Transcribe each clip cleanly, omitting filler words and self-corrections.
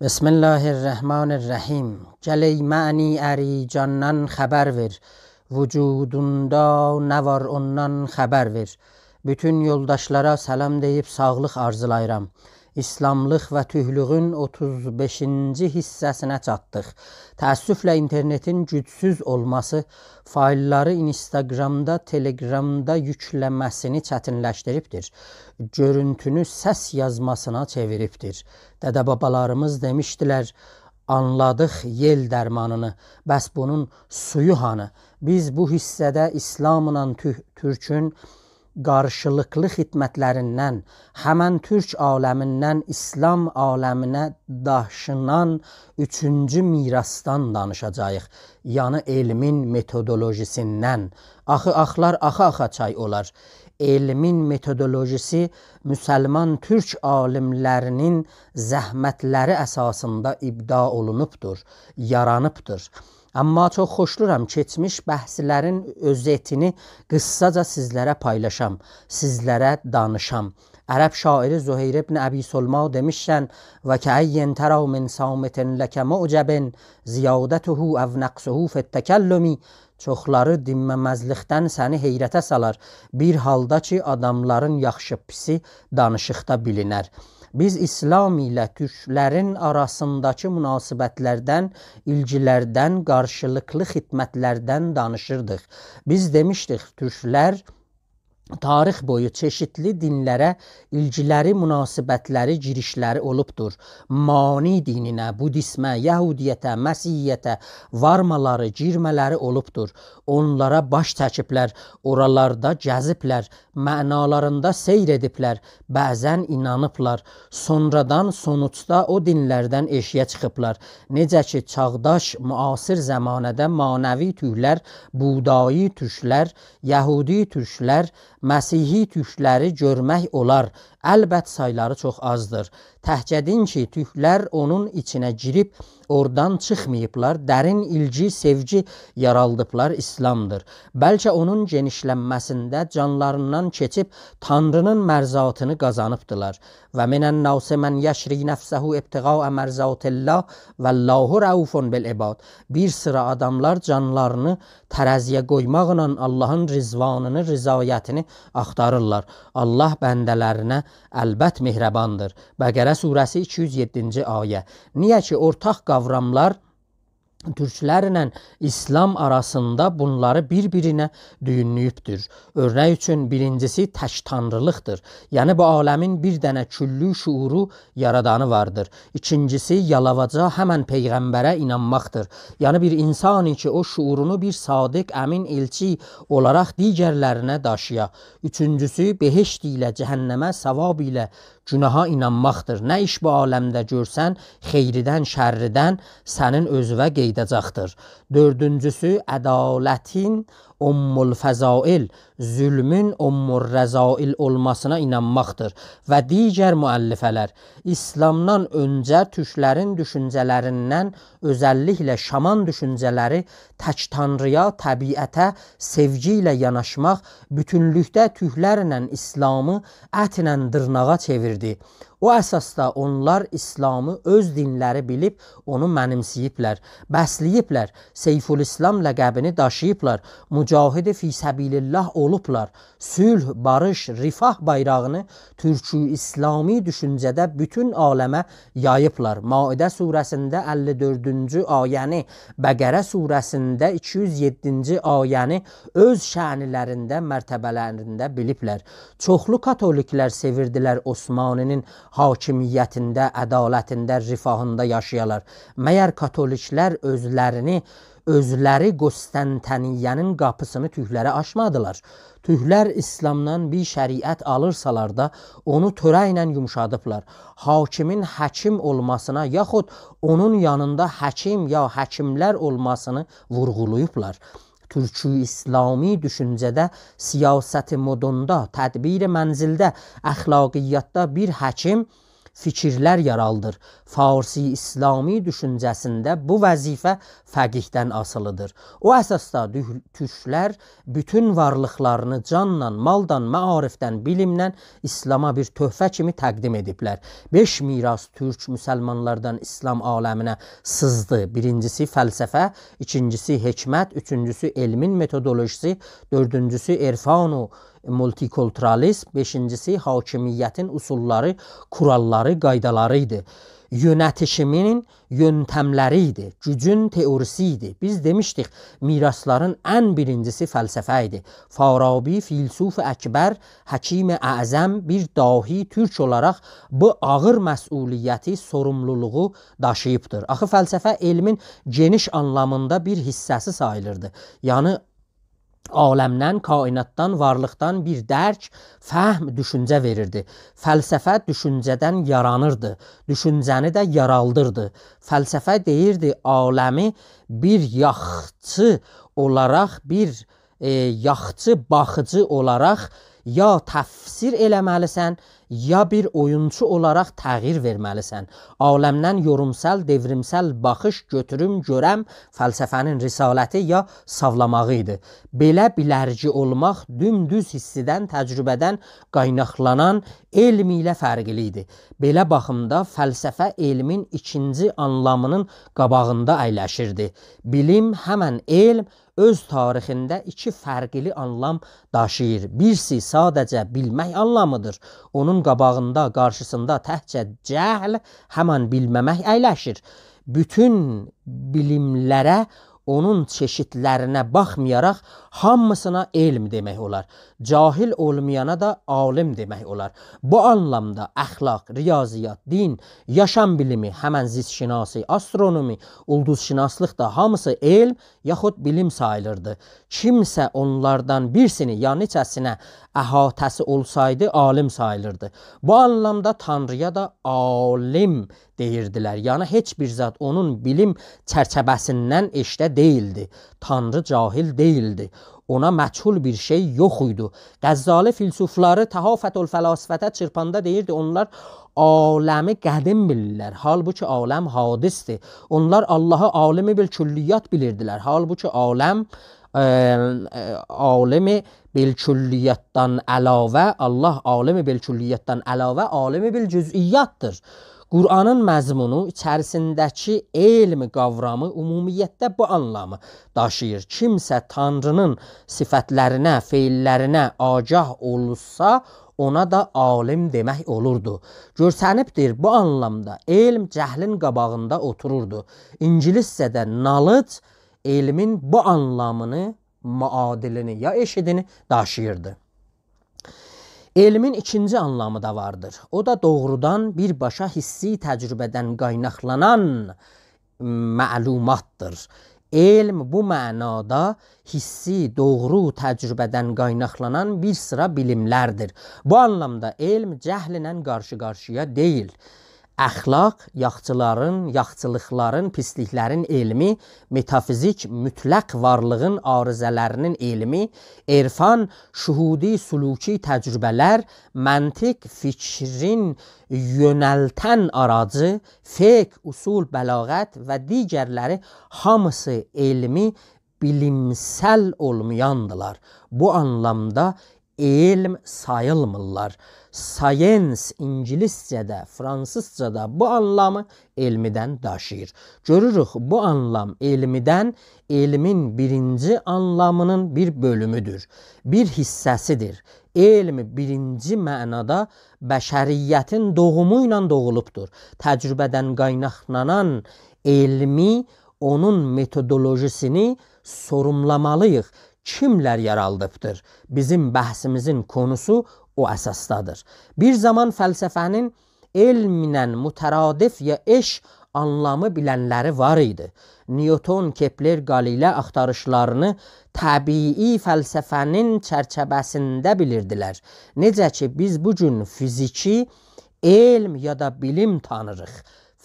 Bismillahirrahmanirrahim. Gəl ey məni əri candan xəbər ver. Vücudunda nə var ondan xəbər ver. Bütün yoldaşlara salam deyib sağlıq arzulayıram. İslamlıq və tühlüğün 35-ci hissəsinə çatdıq. Təəssüflə internetin gücsüz olması failləri Instagramda, Telegramda yükləməsini çətinləşdiribdir. Görüntünü səs yazmasına çeviribdir. Dədə-babalarımız demişdilər, anladıq yel dərmanını, bəs bunun suyu hanı? Biz bu hissədə İslamla Türkün qarşılıqlı xidmətlərindən, həmən Türk aləmindən İslam aləminə daşınan üçüncü mirasdan danışacağıq. Yəni elmin metodolojisindən. Axı axa çay olar. Elmin metodolojisi müsəlman Türk alimlərinin zəhmətləri əsasında ibda olunubdur, yaranıbdır. Amma çox xoşluram, keçmiş bəhslərin özetini qıssaca sizlərə paylaşam, sizlərə danışam. Ərəb şairi Züheyr ibn Əbi Sulma demişsən və kəəyyən tərəv min samətin ləkə mu'cəbin ziyadətuhu əv nəqsuhu fittəkəllümi. Çoxları dinməməzlikdən səni heyrətə salar, bir halda ki adamların yaxşı pisi danışıqda bilinər. Biz İslam ilə Türklərin arasındakı münasibətlərdən, ilgilərdən, qarşılıqlı xidmətlərdən danışırdıq. Biz demişdik, Türklər tarix boyu çeşitli dinlərə ilgiləri, münasibətləri, girişləri olubdur. Mani dininə, Budismə, Yahudiyyətə, Məsihiyyətə varmaları, girmələri olubdur. Onlara baş çəkiblər, oralarda gəziblər, mənalarında seyr ediblər, bəzən inanıblar. Sonradan sonuçda o dinlərdən eşiyə çıxıblar. Necə ki, çağdaş, müasir zəmanədə manəvi türklər, buğdayı türklər, Yahudi türklər, Məsihi türkləri görmək olar. Əlbət sayları çox azdır. Təhcədin ki, türklər onun içinə girib, oradan çıxmayıblar, dərin ilgi, sevgi yaraldıblar, İslamdır. Bəlkə onun genişlənməsində canlarından keçib Tanrının mərzatını qazanıbdılar. Və minən nasi mən yəşri nəfsəhu ibtiğaə mərzatillah və Allahu rəufun bil ibad. Bir sıra adamlar canlarını tərəziyə qoymaqla Allahın rizvanını, rizayətini axtarırlar. Allah bəndələrinə əlbət mehribandır. Bəqərə surəsi 207-ci ayə. Niyə ki, ortaq qavramlar Türklərlə İslam arasında bunları bir-birinə düyünləyibdir. Örnək üçün birincisi tək tanrılıqdır. Yəni bu aləmin bir dənə küllü şuuru yaradanı vardır. İkincisi yalavaca həmən peyğəmbərə inanmaqdır. Yəni bir insani ki o şuurunu bir sadiq, əmin elçi olaraq digərlərinə daşıya. Üçüncüsü behişt ilə, cəhənnəmə, savab ilə günaha inanmaqdır. Nə iş bu aləmdə görsən, xeyridən, şərridən sənin özünə qeydəcəkdir. Dördüncüsü ədalətin ummul fəzail, zülmün ummul rəzail olmasına inanmaqdır və digər müəllifələr. İslamdan öncə türklərin düşüncələrindən, özəlliklə şaman düşüncələri tək tanrıya, təbiətə sevgi ilə yanaşmaq bütünlükdə türklərlə İslamı ətlə dırnağa çevirdi. O əsasda onlar İslamı öz dinləri bilib onu mənimsəyiblər, bəsləyiblər, Seyful-İslam ləqəbini daşıyıblar, mücahid-i fisəbilillah olublar, sülh, barış, rifah bayrağını türkü İslami düşüncədə bütün aləmə yayıblar. Maidə surəsində 54-cü ayəni, Bəqərə surəsində 207-ci ayəni öz şənilərində, mərtəbələrində biliblər. Çoxlu katoliklər sevirdilər Osmaninin hakimiyyətində, ədalətində, rifahında yaşayalar. Məyər katoliklər özləri Qostantiniyyənin qapısını türklərə açmadılar. Türklər İslamdan bir şəriət alırsalar da onu törə ilə yumuşadıblar. Hakimin həkim olmasına yaxud onun yanında həkim ya həkimlər olmasını vurğulayıblar. Türkü İslami düşüncədə, siyasəti modunda, tədbir mənzildə, əxlaqiyyatda bir həkim fikirlər yaraldır. Farsi İslami düşüncəsində bu vəzifə fəqihdən asılıdır. O əsasda türklər bütün varlıqlarını canla, maldan, maarifdən, bilimlə İslama bir töhfə kimi təqdim ediblər. 5 miras türk müsəlmanlardan İslam aləminə sızdı. Birincisi fəlsəfə, ikincisi hikmət, üçüncüsü elmin metodolojisi, dördüncüsü irfanu multikulturalizm, beşincisi hakimiyyətin usulları, kuralları, qaydaları idi. Yönetişiminin yöntemləri idi, gücün teorisi idi. Biz demişdik, mirasların ən birincisi fəlsəfə idi. Farabi, filsuf əkbər, həkim-i əzəm bir dahi türk olaraq bu ağır məsuliyyəti, sorumluluğu daşıyıbdır. Axı fəlsəfə elmin geniş anlamında bir hissəsi sayılırdı. Yəni aləmdən, kainatdan, varlıqdan bir dərk, fəhm, düşüncə verirdi. Fəlsəfə düşüncədən yaranırdı, düşüncəni də yaraldırdı. Fəlsəfə deyirdi, aləmi bir yaxçı olaraq, bir yaxçı, baxıcı olaraq ya təfsir eləməlisən, ya bir oyunçu olaraq təğyir verməlisən. Aləmdən yorumsal, devrimsel baxış, götürüm, görəm fəlsəfənin risaləti ya savlamağı idi. Belə bilərci olmaq dümdüz hissidən, təcrübədən qaynaqlanan elm ilə fərqli idi. Belə baxımda fəlsəfə elmin ikinci anlamının qabağında əyləşirdi. Bilim, həmən elm öz tarixində iki fərqli anlam daşıyır. Birisi sadəcə bilmək anlamıdır. Onun qabağında, qarşısında təhcə cəhl, həmən bilməmək əyləşir. Bütün bilimlərə, onun çeşitlərinə baxmayaraq hamısına elm demək olar. Cahil olmayana da alim demək olar. Bu anlamda əxlaq, riyaziyyat, din, yaşam bilimi, həmən zistşinasi, astronomi, ulduzşinaslıq da hamısı elm yaxud bilim sayılırdı. Kimsə onlardan birisini ya neçəsinə əhatəsi olsaydı alim sayılırdı. Bu anlamda Tanrıya da alim deyirdilər. Yəni heç bir zat onun bilim çərçəbəsindən eşdə değildi. Tanrı cahil değildi. Ona məchul bir şey yox idi. Qəzzali filsufları Təhafətül fəlasifətə çırpanda deyirdi, onlar aləmi qədim bilirlər. Halbuki aləm hadisdir. Onlar Allahı alimi bil külliyyat bilirdilər. Halbuki aləm alimi bil külliyyatdan əlavə, Allah alimi bil külliyyatdan əlavə alimi bil cüz'iyyatdır. Qur'anın məzmunu içərisindəki elm qavramı ümumiyyətdə bu anlamı daşıyır. Kimsə Tanrının sifətlərinə, feillərinə agah olursa, ona da alim demək olurdu. Görsənibdir, bu anlamda elm cəhlin qabağında otururdu. İngiliscədə knowledge elmin bu anlamını, muadilini ya eşidini daşıyırdı. Elmin ikinci anlamı da vardır. O da doğrudan birbaşa hissi təcrübədən qaynaqlanan məlumatdır. Elm bu mənada hissi, doğru təcrübədən qaynaqlanan bir sıra bilimlərdir. Bu anlamda elm cəhlinə qarşı-qarşıya deyil. Əxlaq, yaxçıların, yaxçılıqların, pisliklərin elmi, metafizik, mütləq varlığın arızələrinin elmi, irfan, şuhudi, suluki təcrübələr, məntiq, fikrin yönəltən aracı, fiqh, usul, bəlağət və digərləri hamısı elmi bilimsel olmayandılar. Bu anlamda elm sayılmırlar. Science İngiliscədə, Fransızcada bu anlamı elmidən daşıyır. Görürük, bu anlam elmidən elmin birinci anlamının bir bölümüdür, bir hissəsidir. Elm birinci mənada bəşəriyyətin doğumu ilə doğulubdur. Təcrübədən qaynaqlanan elmi, onun metodolojisini sorumlamalıyıq. Kimlər yaraldıbdır? Bizim bəhsimizin konusu o əsasdadır. Bir zaman fəlsəfənin elmlə mütəradif ya eş anlamı bilənləri var idi. Newton, Kepler, Galile axtarışlarını təbii fəlsəfənin çərçəbəsində bilirdilər. Necə ki biz bugün fiziki elm ya da bilim tanırıq.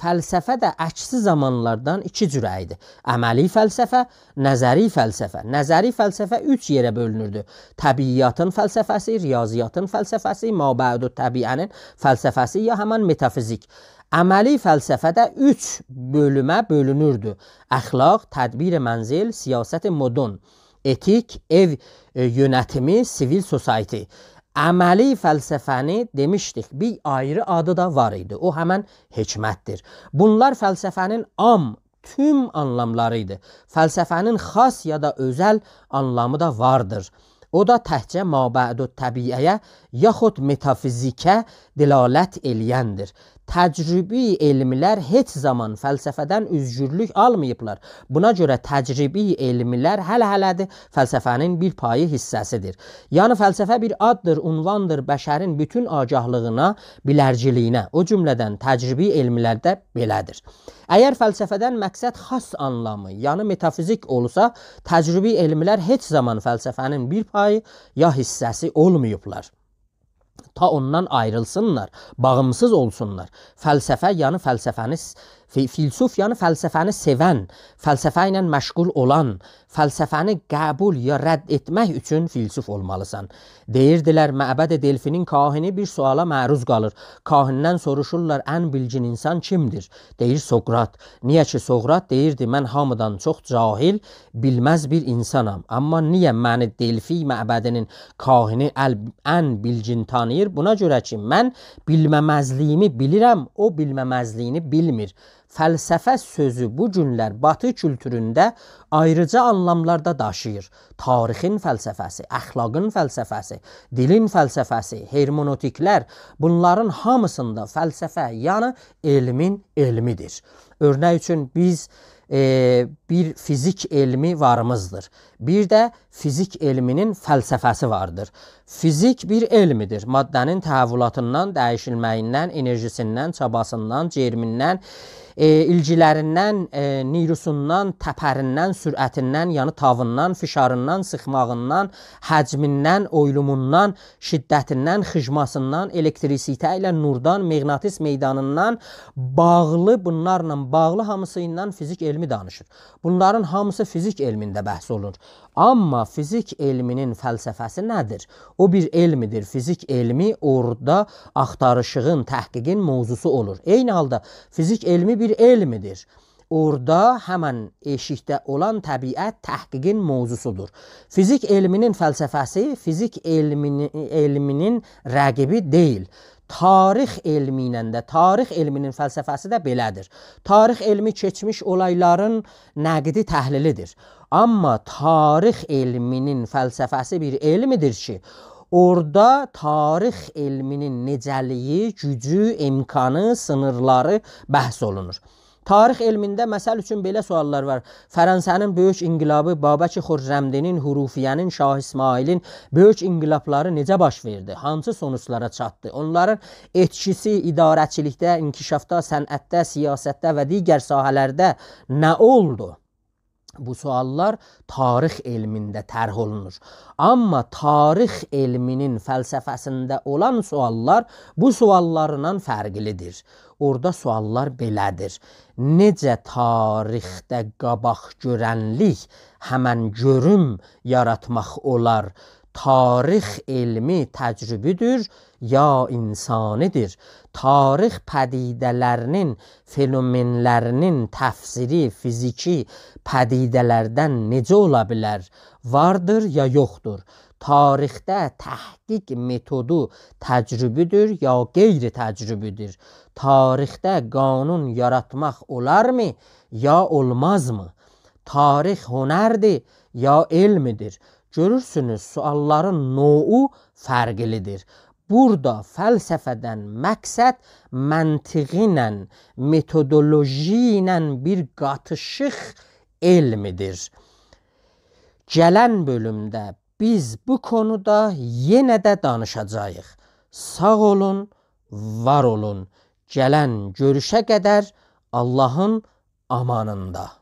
fəlsəfə də əksi zamanlardan iki cürə idi. Əməli fəlsəfə, nəzəri fəlsəfə. Nəzəri fəlsəfə 3 yerə bölünürdü. Təbiiyyatın fəlsəfəsi, riyaziyyatın fəlsəfəsi, mabə'du təbiənin fəlsəfəsi ya həmən metafizik. Əməli fəlsəfə də 3 bölümə bölünürdü. Əxlaq, tədbir mənzil, siyasət modern, etik, ev yönetimi, sivil society. Əməli fəlsəfəni demişdik, bir ayrı adı da var idi. O həmən hikmətdir. Bunlar fəlsəfənin tüm anlamlarıydı. Fəlsəfənin xas ya da özəl anlamı da vardır. O da təhcə mabə'du təbiəyə yaxud metafizikə dilalət eləyəndir. Təcrübi elmlər heç zaman fəlsəfədən üzgürlük almayıblar. Buna görə təcrübi elmlər hələ-hələdir fəlsəfənin bir payı hissəsidir. Yəni fəlsəfə bir addır, unvandır bəşərin bütün agahlığına, bilərciliyinə. O cümlədən təcrübi elmlərdə belədir. Əgər fəlsəfədən məqsəd xas anlamı, yəni metafizik olsa, təcrübi elmlər heç zaman fəlsəfənin bir payı ya hissəsi olmayıblar. Ta ondan ayrılsınlar, bağımsız olsunlar. Fəlsəfə, yəni fəlsəfəni, filsuf, yəni fəlsəfəni sevən, fəlsəfə ilə məşğul olan, fəlsəfəni qəbul ya rədd etmək üçün filsuf olmalısan. Deyirdilər, Məbəd Delfinin kahini bir suala məruz qalır. Kahindən soruşurlar, ən bilgin insan kimdir? Deyir, Soqrat. Niyə ki, Soqrat deyirdi, mən hamıdan çox cahil, bilməz bir insanam. Amma niyə məni Delfi Məbədinin kahini ən bilgin tanıyır? Buna görə ki, mən bilməməzliyimi bilirəm, o bilməməzliyini bilmir. Fəlsəfə sözü bu günlər Batı kültüründə ayrıca anlamlarda daşıyır. Tarixin fəlsəfəsi, əxlaqın fəlsəfəsi, dilin fəlsəfəsi, hermonotiklər, bunların hamısında fəlsəfə, yəni elmin elmidir. Örnək üçün biz bir fizik elmi varımızdır. Bir də fizik elminin fəlsəfəsi vardır. Fizik bir elmidir. Maddənin təhvülatından, dəyişilməyindən, enerjisindən, çabasından, cermindən, ilgilərindən, nirusundan, təpərindən, sürətindən, yəni tavından, fişarından, sıxmağından, həcmindən, oylumundan, şiddətindən, xıcmasından, elektrisitə ilə nurdan, mıqnatis meydanından bağlı, bunlarla bağlı hamısı ilə fizik elmi danışır. Bunların hamısı fizik elmində bəhs olur. Amma fizik elminin fəlsəfəsi nədir? O bir elmidir. Fizik elmi orada axtarışığın, təhqiqin mövzusu olur. Eyni halda fizik elmi bir elmidir. Orada həmən eşikdə olan təbiət təhqiqin mövzusudur. Fizik elminin fəlsəfəsi fizik elminin rəqibi deyil. Tarix elmi ilə də, tarix elminin fəlsəfəsi də belədir. Tarix elmi keçmiş olayların nəqdi təhlilidir. Amma tarix elminin fəlsəfəsi bir elmidir ki, orada tarix elminin necəliyi, gücü, imkanı, sınırları bəhs olunur. Tarix elmində məsəl üçün belə suallar var. Fransa'nın böyük inqilabı, Babək Xürrəmdinin, Hürufiyənin, Şah İsmailin böyük inqilabları necə baş verdi? Hansı sonuçlara çatdı? Onların etkisi idarəçilikdə, inkişafda, sənətdə, siyasətdə və digər sahələrdə nə oldu? Bu suallar tarix elmində tərh olunur. Amma tarix elminin fəlsəfəsində olan suallar bu suallarından fərqlidir. Orada suallar belədir. Necə tarixdə qabaq görənlik həmən görüm yaratmaq olar? Tarix elmi təcrübüdür ya insanidir? Tarix pədidələrinin, fenomenlərinin təfsiri fiziki pədidələrdən necə ola bilər? Vardır ya yoxdur? Tarixdə təhqiq metodu təcrübüdür ya qeyri-təcrübüdür? Tarixdə qanun yaratmaq olarmı ya olmazmı? Tarix hünərdir ya elmidir? Görürsünüz, sualların növü fərqlidir. Burada fəlsəfədən məqsəd məntiqi ilə, metodoloji ilə bir qatışıq elmidir. Gələn bölümdə biz bu konuda yenə də danışacağıq. Sağ olun, var olun. Gələn görüşə qədər Allahın amanında.